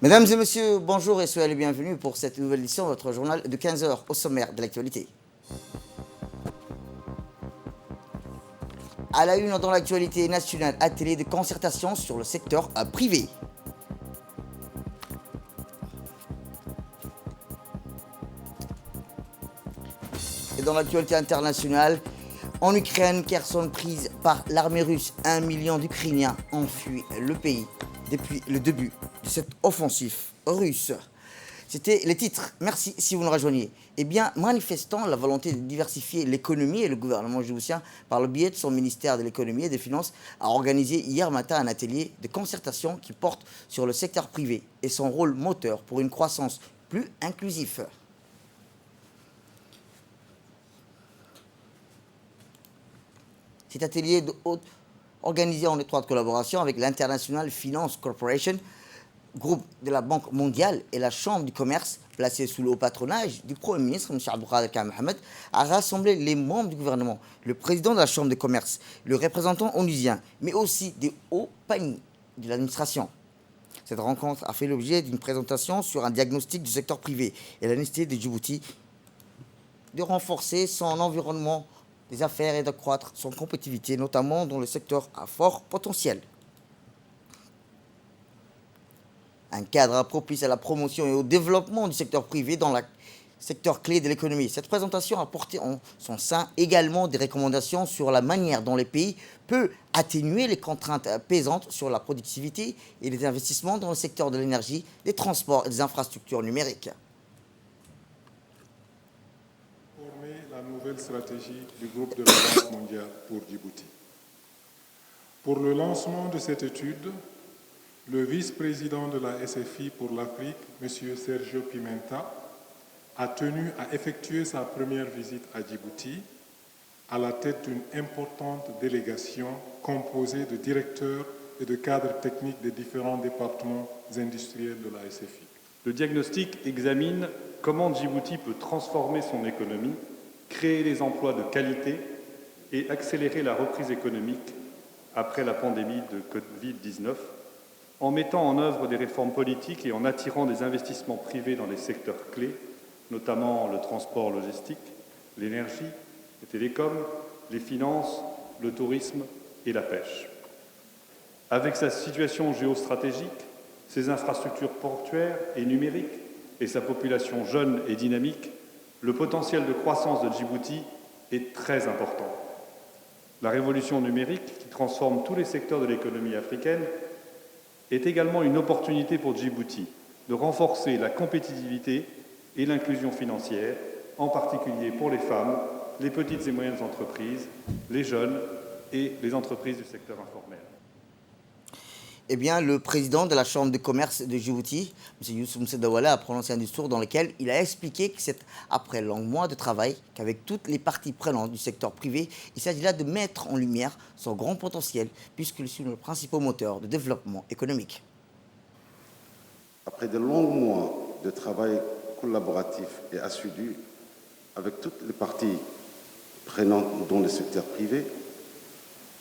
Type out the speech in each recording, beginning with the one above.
Mesdames et messieurs, bonjour et soyez les bienvenus pour cette nouvelle édition de votre journal de 15 heures au sommaire de l'actualité. À la une dans l'actualité nationale, atelier de concertation sur le secteur privé. Et dans l'actualité internationale, en Ukraine, Kherson prise par l'armée russe, 1 million d'Ukrainiens ont fui le pays depuis le début de cette offensive russe. C'était les titres. Merci si vous nous rejoignez. Eh bien, manifestant la volonté de diversifier l'économie, et le gouvernement djiboutien, par le biais de son ministère de l'économie et des finances, a organisé hier matin un atelier de concertation qui porte sur le secteur privé et son rôle moteur pour une croissance plus inclusive. Cet atelier organisé en étroite collaboration avec l'International Finance Corporation, groupe de la Banque mondiale et la Chambre du commerce, placée sous le haut patronage du Premier ministre, M. Abdelkader Karim Mohamed, a rassemblé les membres du gouvernement, le président de la Chambre de commerce, le représentant onusien, mais aussi des hauts paniers de l'administration. Cette rencontre a fait l'objet d'une présentation sur un diagnostic du secteur privé et la nécessité de Djibouti de renforcer son environnement des affaires et d'accroître son compétitivité, notamment dans le secteur à fort potentiel. Un cadre propice à la promotion et au développement du secteur privé dans le secteur clé de l'économie. Cette présentation a porté en son sein également des recommandations sur la manière dont les pays peuvent atténuer les contraintes pesantes sur la productivité et les investissements dans le secteur de l'énergie, des transports et des infrastructures numériques. La nouvelle stratégie du groupe de la Banque mondiale pour Djibouti. Pour le lancement de cette étude, le vice-président de la SFI pour l'Afrique, M. Sergio Pimenta, a tenu à effectuer sa première visite à Djibouti à la tête d'une importante délégation composée de directeurs et de cadres techniques des différents départements industriels de la SFI. Le diagnostic examine comment Djibouti peut transformer son économie, créer des emplois de qualité et accélérer la reprise économique après la pandémie de Covid-19, en mettant en œuvre des réformes politiques et en attirant des investissements privés dans les secteurs clés, notamment le transport logistique, l'énergie, les télécoms, les finances, le tourisme et la pêche. Avec sa situation géostratégique, ses infrastructures portuaires et numériques et sa population jeune et dynamique, le potentiel de croissance de Djibouti est très important. La révolution numérique, qui transforme tous les secteurs de l'économie africaine, est également une opportunité pour Djibouti de renforcer la compétitivité et l'inclusion financière, en particulier pour les femmes, les petites et moyennes entreprises, les jeunes et les entreprises du secteur informel. Eh bien, le président de la Chambre de commerce de Djibouti, M. Youssouf Msedawala, a prononcé un discours dans lequel il a expliqué que c'est après longs mois de travail qu'avec toutes les parties prenantes du secteur privé, il s'agit là de mettre en lumière son grand potentiel, puisqu'il est le principal moteur de développement économique. Après de longs mois de travail collaboratif et assidu avec toutes les parties prenantes dans le secteur privé,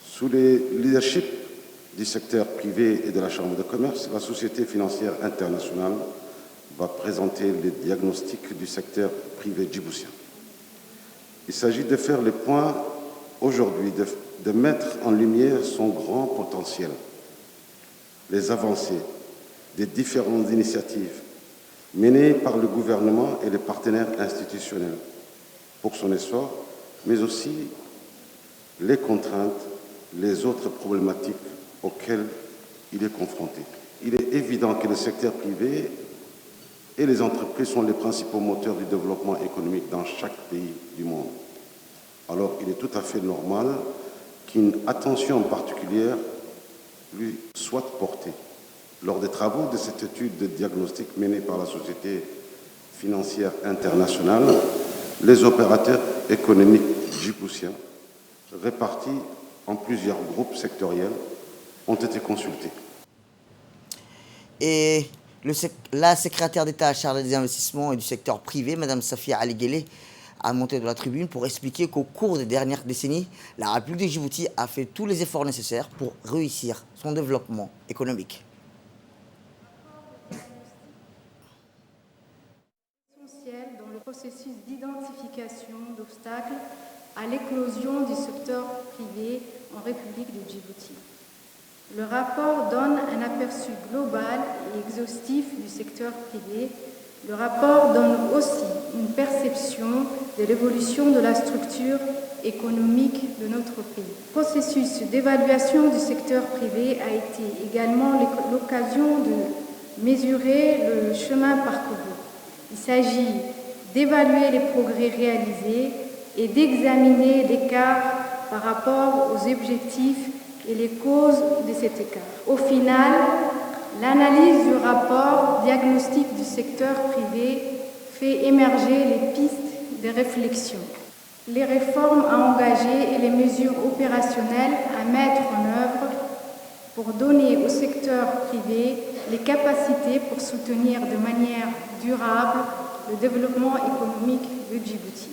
sous le leadership du secteur privé et de la Chambre de commerce, la Société financière internationale va présenter le diagnostic du secteur privé djiboutien. Il s'agit de faire le point aujourd'hui, de mettre en lumière son grand potentiel, les avancées des différentes initiatives menées par le gouvernement et les partenaires institutionnels pour son essor, mais aussi les contraintes, les autres problématiques auxquelles il est confronté. Il est évident que le secteur privé et les entreprises sont les principaux moteurs du développement économique dans chaque pays du monde. Alors, il est tout à fait normal qu'une attention particulière lui soit portée. Lors des travaux de cette étude de diagnostic menée par la Société financière internationale, les opérateurs économiques djiboutiens, répartis en plusieurs groupes sectoriels, ont été consultés. Et la secrétaire d'État chargée des investissements et du secteur privé, Mme Safia Ali Guelleh, a monté de la tribune pour expliquer qu'au cours des dernières décennies, la République de Djibouti a fait tous les efforts nécessaires pour réussir son développement économique. à l'éclosion du secteur privé en République de Djibouti. Le rapport donne un aperçu global et exhaustif du secteur privé. Le rapport donne aussi une perception de l'évolution de la structure économique de notre pays. Le processus d'évaluation du secteur privé a été également l'occasion de mesurer le chemin parcouru. Il s'agit d'évaluer les progrès réalisés et d'examiner l'écart par rapport aux objectifs et les causes de cet écart. Au final, l'analyse du rapport diagnostic du secteur privé fait émerger les pistes de réflexion, les réformes à engager et les mesures opérationnelles à mettre en œuvre pour donner au secteur privé les capacités pour soutenir de manière durable le développement économique de Djibouti.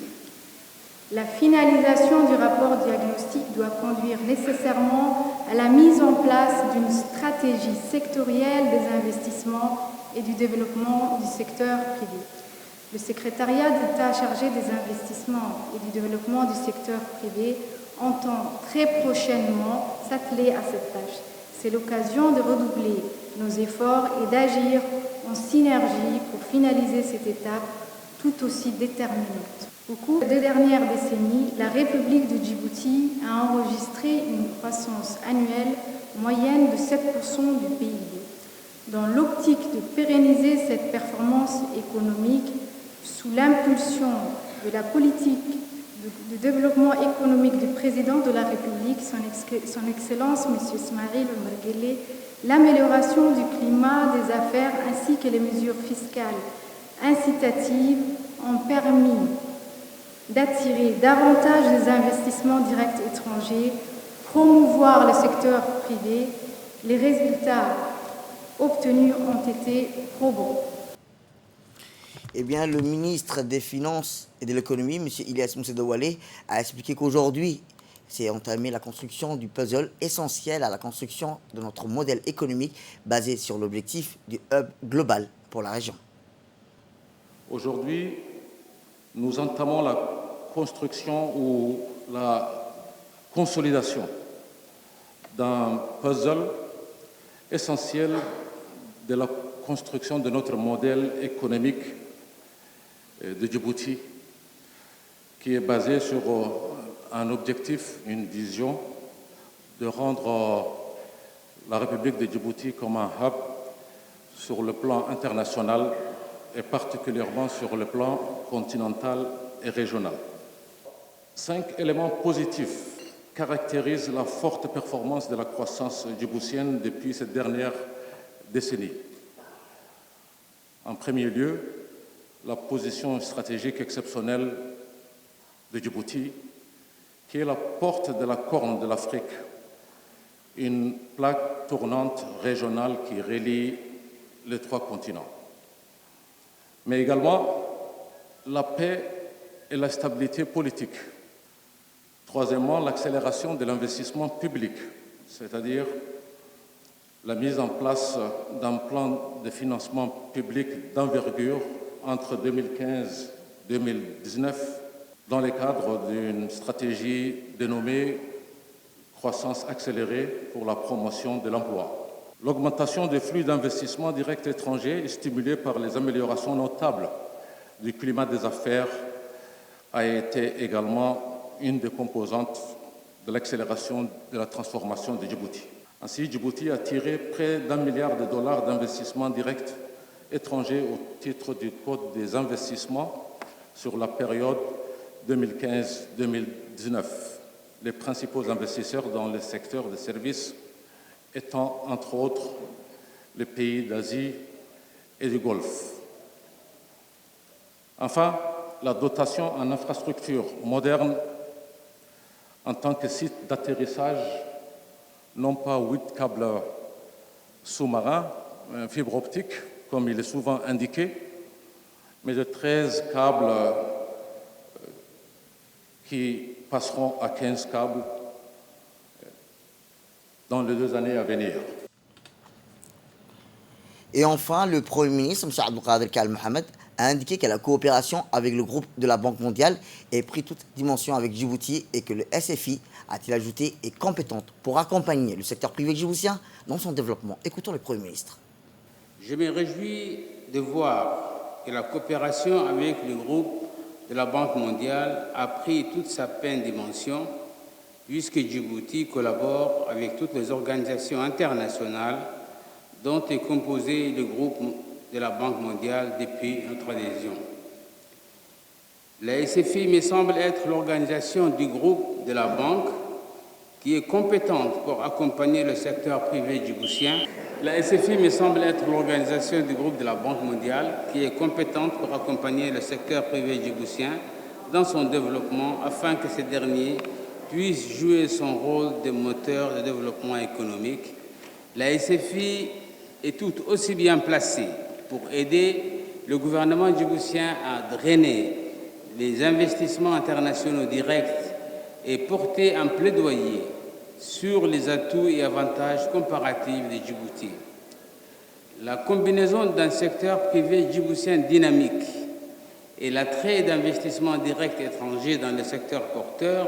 La finalisation du rapport diagnostic doit conduire nécessairement à la mise en place d'une stratégie sectorielle des investissements et du développement du secteur privé. Le secrétariat d'État chargé des investissements et du développement du secteur privé entend très prochainement s'atteler à cette tâche. C'est l'occasion de redoubler nos efforts et d'agir en synergie pour finaliser cette étape tout aussi déterminante. Au cours des dernières décennies, la République de Djibouti a enregistré une croissance annuelle moyenne de 7% du PIB. Dans l'optique de pérenniser cette performance économique, sous l'impulsion de la politique de développement économique du président de la République, son Excellence M. Ismail Omar Guelleh, l'amélioration du climat des affaires ainsi que les mesures fiscales incitatives ont permis d'attirer davantage des investissements directs étrangers, promouvoir le secteur privé. Les résultats obtenus ont été probants. Eh bien, le ministre des Finances et de l'Économie, M. Ilyas Moussa Douale, a expliqué qu'aujourd'hui, c'est entamé la construction du puzzle essentiel à la construction de notre modèle économique basé sur l'objectif du hub global pour la région. Aujourd'hui, nous entamons la construction ou la consolidation d'un puzzle essentiel de la construction de notre modèle économique de Djibouti, qui est basé sur un objectif, une vision de rendre la République de Djibouti comme un hub sur le plan international et particulièrement sur le plan continental et régional. 5 éléments positifs caractérisent la forte performance de la croissance djiboutienne depuis cette dernière décennie. En premier lieu, la position stratégique exceptionnelle de Djibouti, qui est la porte de la Corne de l'Afrique, une plaque tournante régionale qui relie les 3 continents. Mais également la paix et la stabilité politique. Troisièmement, l'accélération de l'investissement public, c'est-à-dire la mise en place d'un plan de financement public d'envergure entre 2015 et 2019 dans le cadre d'une stratégie dénommée croissance accélérée pour la promotion de l'emploi. L'augmentation des flux d'investissement direct étrangers est stimulée par les améliorations notables du climat des affaires a été également une des composantes de l'accélération de la transformation de Djibouti. Ainsi, Djibouti a tiré près d'$1 milliard d'investissements directs étrangers au titre du Code des investissements sur la période 2015-2019. Les principaux investisseurs dans le secteur des services étant, entre autres, les pays d'Asie et du Golfe. Enfin, la dotation en infrastructures modernes en tant que site d'atterrissage, non pas 8 câbles sous-marins, fibre optique, comme il est souvent indiqué, mais de 13 câbles qui passeront à 15 câbles dans les 2 années à venir. Et enfin, le Premier ministre, M. Abdelkader Kal Mohamed, a indiqué que la coopération avec le groupe de la Banque mondiale ait pris toute dimension avec Djibouti et que le SFI, a-t-il ajouté, est compétente pour accompagner le secteur privé djiboutien dans son développement. Écoutons le Premier ministre. Je me réjouis de voir que la coopération avec le groupe de la Banque mondiale a pris toute sa pleine dimension, puisque Djibouti collabore avec toutes les organisations internationales dont est composé le groupe de la Banque mondiale depuis notre adhésion. La SFI me semble être l'organisation du groupe de la Banque qui est compétente pour accompagner le secteur privé djiboutien. La SFI me semble être l'organisation du groupe de la Banque mondiale qui est compétente pour accompagner le secteur privé djiboutien dans son développement afin que ce dernier puisse jouer son rôle de moteur de développement économique. La SFI est tout aussi bien placée pour aider le gouvernement djiboutien à drainer les investissements internationaux directs et porter un plaidoyer sur les atouts et avantages comparatifs de Djibouti. La combinaison d'un secteur privé djiboutien dynamique et l'attrait d'investissements directs étrangers dans le secteur porteur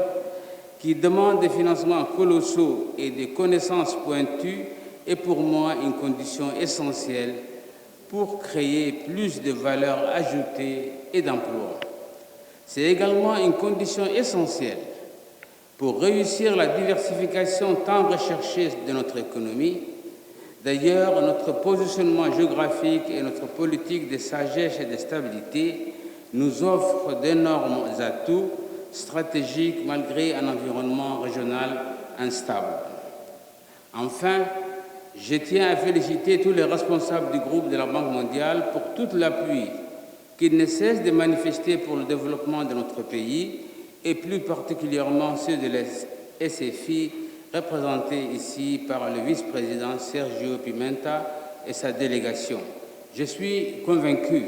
qui demande des financements colossaux et des connaissances pointues est pour moi une condition essentielle pour créer plus de valeur ajoutée et d'emplois. C'est également une condition essentielle pour réussir la diversification tant recherchée de notre économie. D'ailleurs, notre positionnement géographique et notre politique de sagesse et de stabilité nous offrent d'énormes atouts stratégiques malgré un environnement régional instable. Enfin, je tiens à féliciter tous les responsables du groupe de la Banque mondiale pour tout l'appui qu'ils ne cessent de manifester pour le développement de notre pays et plus particulièrement ceux de la SFI, représentés ici par le vice-président Sergio Pimenta et sa délégation. Je suis convaincu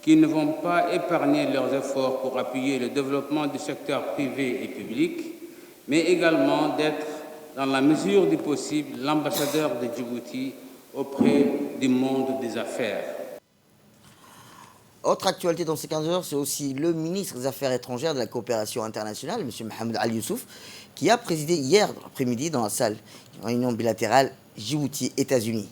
qu'ils ne vont pas épargner leurs efforts pour appuyer le développement du secteur privé et public, mais également d'être, dans la mesure du possible, l'ambassadeur de Djibouti auprès du monde des affaires. Autre actualité dans ces 15 heures, c'est aussi le ministre des Affaires étrangères de la coopération internationale, M. Mohamed Ali Youssouf, qui a présidé hier après-midi dans la salle réunion bilatérale Djibouti-États-Unis.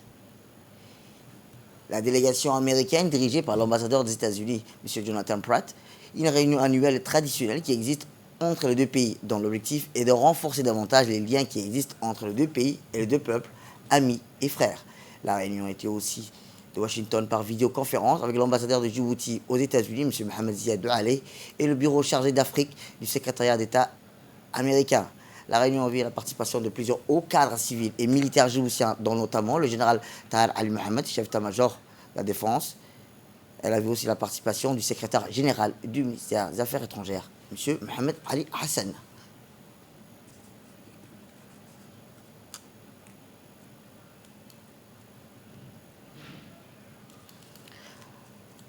La délégation américaine, dirigée par l'ambassadeur des États-Unis, M. Jonathan Pratt, une réunion annuelle traditionnelle qui existe entre les deux pays, dont l'objectif est de renforcer davantage les liens qui existent entre les deux pays et les deux peuples, amis et frères. La réunion était aussi de Washington par vidéoconférence avec l'ambassadeur de Djibouti aux États-Unis, M. Mohamed Ziad Doualé, et le bureau chargé d'Afrique du secrétariat d'État américain. La réunion a vu la participation de plusieurs hauts cadres civils et militaires djiboutiens, dont notamment le général Tahar Ali Mohamed, chef d'état-major de la Défense. Elle a vu aussi la participation du secrétaire général du ministère des Affaires étrangères, M. Mohamed Ali Hassan.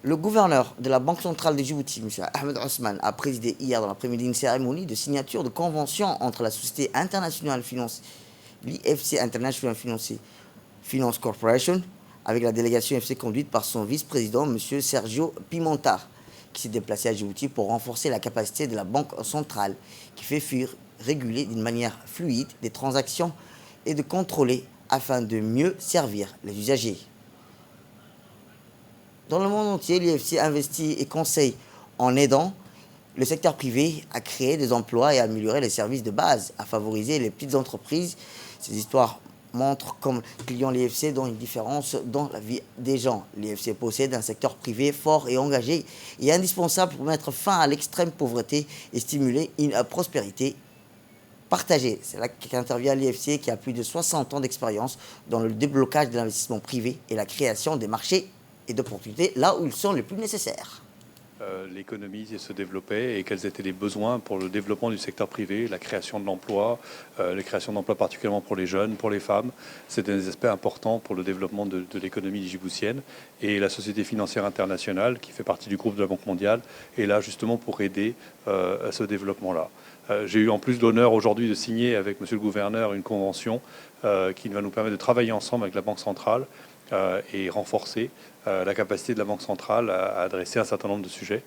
Le gouverneur de la Banque centrale de Djibouti, M. Ahmed Ousmane, a présidé hier dans l'après-midi une cérémonie de signature de convention entre la Société internationale finance, l'IFC International Finance Corporation, avec la délégation IFC conduite par son vice-président, M. Sergio Pimenta, qui s'est déplacé à Djibouti pour renforcer la capacité de la Banque centrale, qui fait fuir, réguler d'une manière fluide des transactions et de contrôler afin de mieux servir les usagers. Dans le monde entier, l'IFC investit et conseille en aidant le secteur privé à créer des emplois et à améliorer les services de base, à favoriser les petites entreprises. Ces histoires montrent comme client l'IFC dans une différence dans la vie des gens. L'IFC possède un secteur privé fort et engagé et indispensable pour mettre fin à l'extrême pauvreté et stimuler une prospérité partagée. C'est là qu'intervient l'IFC qui a plus de 60 ans d'expérience dans le déblocage de l'investissement privé et la création des marchés et d'opportunités là où ils sont les plus nécessaires. L'économie se développait et quels étaient les besoins pour le développement du secteur privé, la création de l'emploi, la création d'emplois particulièrement pour les jeunes, pour les femmes. C'est des aspects importants pour le développement de l'économie djiboutienne. Et la Société financière internationale, qui fait partie du groupe de la Banque mondiale, est là justement pour aider à ce développement-là. J'ai eu en plus l'honneur aujourd'hui de signer avec Monsieur le Gouverneur une convention qui va nous permettre de travailler ensemble avec la Banque centrale et renforcer la capacité de la Banque centrale à adresser un certain nombre de sujets.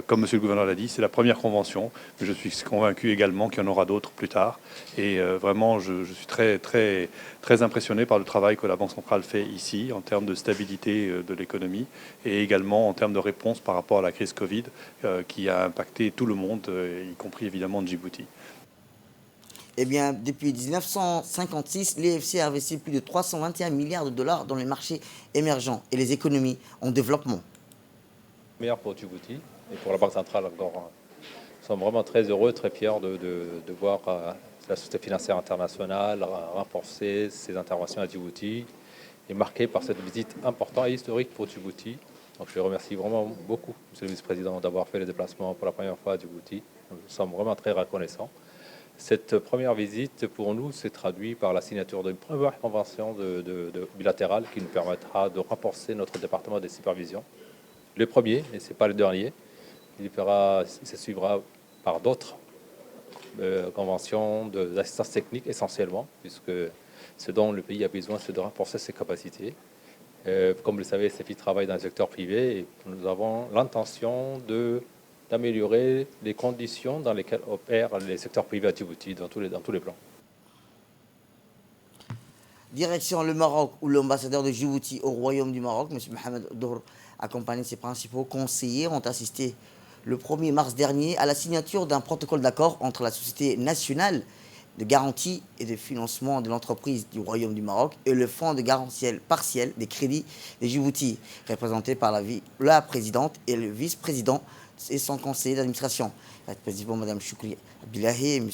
Comme Monsieur le gouverneur l'a dit, c'est la première convention, mais je suis convaincu également qu'il y en aura d'autres plus tard. Et vraiment, je suis très impressionné par le travail que la Banque centrale fait ici en termes de stabilité de l'économie et également en termes de réponse par rapport à la crise Covid qui a impacté tout le monde, y compris évidemment Djibouti. Eh bien, depuis 1956, l'EFC a investi plus de 321 milliards de dollars dans les marchés émergents et les économies en développement. Meilleur pour Djibouti et pour la Banque centrale encore. Nous sommes vraiment très heureux, très fiers de voir la Société financière internationale renforcer ses interventions à Djibouti et marquée par cette visite importante et historique pour Djibouti. Donc je remercie vraiment beaucoup, Monsieur le Vice-président, d'avoir fait le déplacement pour la première fois à Djibouti. Nous sommes vraiment très reconnaissants. Cette première visite, pour nous, s'est traduite par la signature d'une première convention bilatérale qui nous permettra de renforcer notre département de supervision. Le premier, et ce n'est pas le dernier, il se suivra par d'autres conventions d'assistance technique essentiellement, puisque ce dont le pays a besoin, c'est de renforcer ses capacités. Comme vous le savez, CEFI travaille dans le secteur privé et nous avons l'intention d'améliorer les conditions dans lesquelles opèrent les secteurs privés à Djibouti dans tous les plans. Direction le Maroc, où l'ambassadeur de Djibouti au Royaume du Maroc, M. Mohamed Dour, accompagné de ses principaux conseillers, ont assisté le 1er mars dernier à la signature d'un protocole d'accord entre la Société nationale de garantie et de financement de l'entreprise du Royaume du Maroc et le Fonds de garantie partielle des crédits de Djibouti, représenté par la présidente et le vice-président et son conseiller d'administration, la présidente Mme Choukri Abdullahi et M.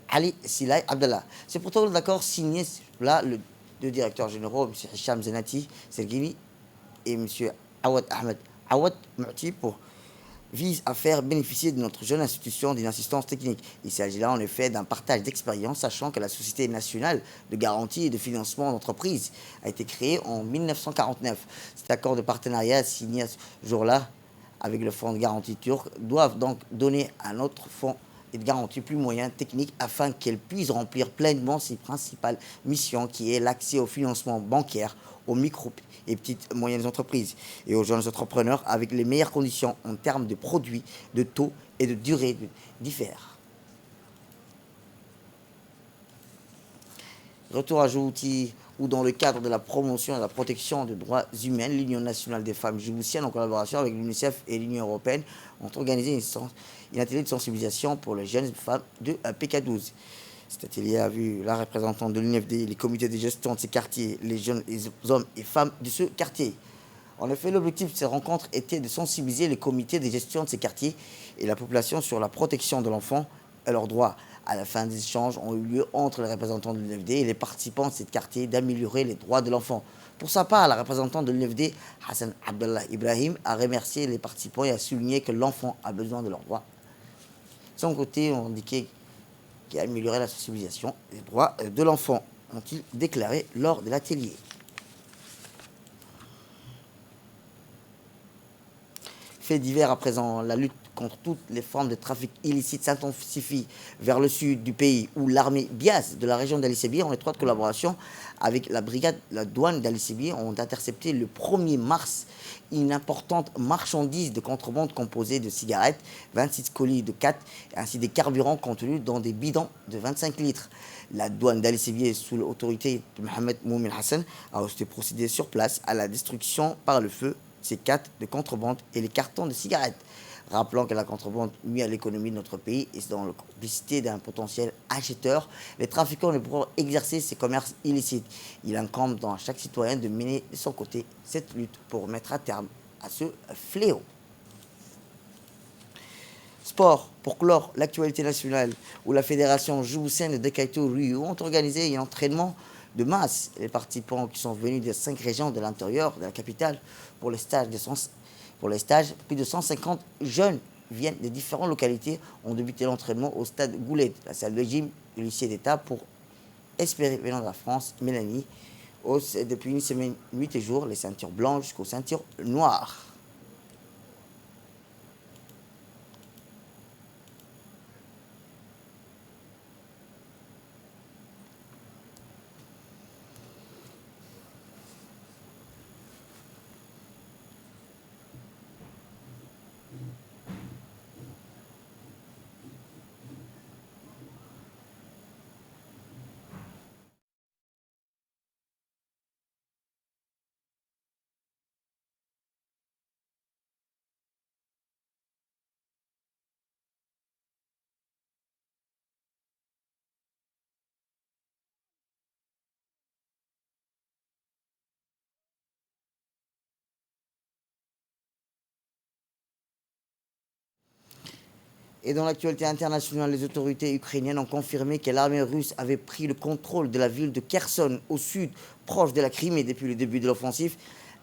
Ali Silay Abdallah. Ce protocole d'accord signé là le deux directeurs généraux, M. Hicham Zenati Sergini et M. Awad Ahmed Awad Mouti, vise à faire bénéficier de notre jeune institution d'une assistance technique. Il s'agit là en effet d'un partage d'expérience, sachant que la Société nationale de garantie et de financement d'entreprise a été créée en 1949. Cet accord de partenariat signé à ce jour-là avec le fonds de garantie turc doivent donc donner à notre fonds de garantie plus moyens techniques afin qu'elle puisse remplir pleinement ses principales missions, qui est l'accès au financement bancaire aux micro et petites et moyennes entreprises et aux jeunes entrepreneurs avec les meilleures conditions en termes de produits, de taux et de durée diffèrent. Retour à Djibouti, où dans le cadre de la promotion et de la protection des droits humains, l'Union nationale des femmes djiboutiennes, en collaboration avec l'UNICEF et l'Union européenne, ont organisé un atelier de sensibilisation pour les jeunes femmes de PK12. Cet atelier a vu la représentante de l'UNFD, les comités de gestion de ces quartiers, les jeunes les hommes et femmes de ce quartier. En effet, l'objectif de ces rencontres était de sensibiliser les comités de gestion de ces quartiers et la population sur la protection de l'enfant et leurs droits. À la fin des échanges ont eu lieu entre les représentants de l'UNFD et les participants de ces quartiers d'améliorer les droits de l'enfant. Pour sa part, la représentante de l'UNFD, Hassan Abdallah Ibrahim, a remercié les participants et a souligné que l'enfant a besoin de leurs droits. De son côté, on indiquait qu'il a amélioré la sensibilisation des droits de l'enfant, ont-ils déclaré lors de l'atelier. Fait divers à présent, la lutte contre toutes les formes de trafic illicite s'intensifie vers le sud du pays, où l'armée BIAS de la région d'Ali Sébié, en étroite collaboration avec la brigade de la douane d'Ali Sébié, ont intercepté le 1er mars une importante marchandise de contrebande composée de cigarettes, 26 colis de 4, ainsi des carburants contenus dans des bidons de 25 litres. La douane d'Ali Sébié, sous l'autorité de Mohamed Moumin Hassan, a aussi procédé sur place à la destruction par le feu ces 4 de contrebande et les cartons de cigarettes. Rappelant que la contrebande nuit à l'économie de notre pays et c'est dans la complicité d'un potentiel acheteur, les trafiquants ne pourront exercer ces commerces illicites. Il incombe dans chaque citoyen de mener de son côté cette lutte pour mettre un terme à ce fléau. Sport, pour clore l'actualité nationale, où la fédération djiboutienne de Dekaito Rio ont organisé un entraînement de masse. Les participants qui sont venus des 5 régions de l'intérieur de la capitale pour les stages, plus de 150 jeunes viennent de différentes localités, ont débuté l'entraînement au stade Goulet, la salle de gym du lycée d'État, pour espérer venant de la France, Mélanie, depuis une semaine, 8 jours, les ceintures blanches jusqu'aux ceintures noires. Et dans l'actualité internationale, les autorités ukrainiennes ont confirmé que l'armée russe avait pris le contrôle de la ville de Kherson, au sud, proche de la Crimée, depuis le début de l'offensive.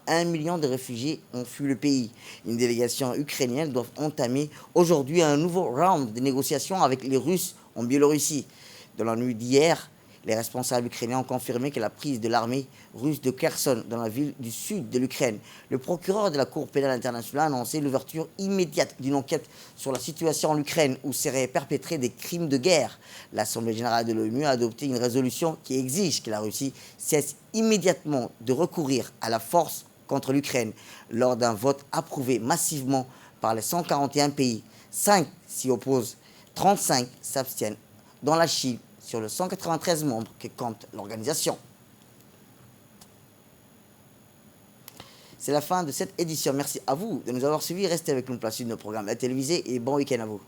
1 million de réfugiés ont fui le pays. Une délégation ukrainienne doit entamer aujourd'hui un nouveau round de négociations avec les Russes en Biélorussie. Dans la nuit d'hier, les responsables ukrainiens ont confirmé que la prise de l'armée russe de Kherson, dans la ville du sud de l'Ukraine. Le procureur de la Cour pénale internationale a annoncé l'ouverture immédiate d'une enquête sur la situation en Ukraine où seraient perpétrés des crimes de guerre. L'Assemblée générale de l'ONU a adopté une résolution qui exige que la Russie cesse immédiatement de recourir à la force contre l'Ukraine lors d'un vote approuvé massivement par les 141 pays. 5 s'y opposent, 35 s'abstiennent. Dans la Chine, sur les 193 membres que compte l'organisation. C'est la fin de cette édition. Merci à vous de nous avoir suivis. Restez avec nous pour la suite de nos programmes télévisés et bon week-end à vous.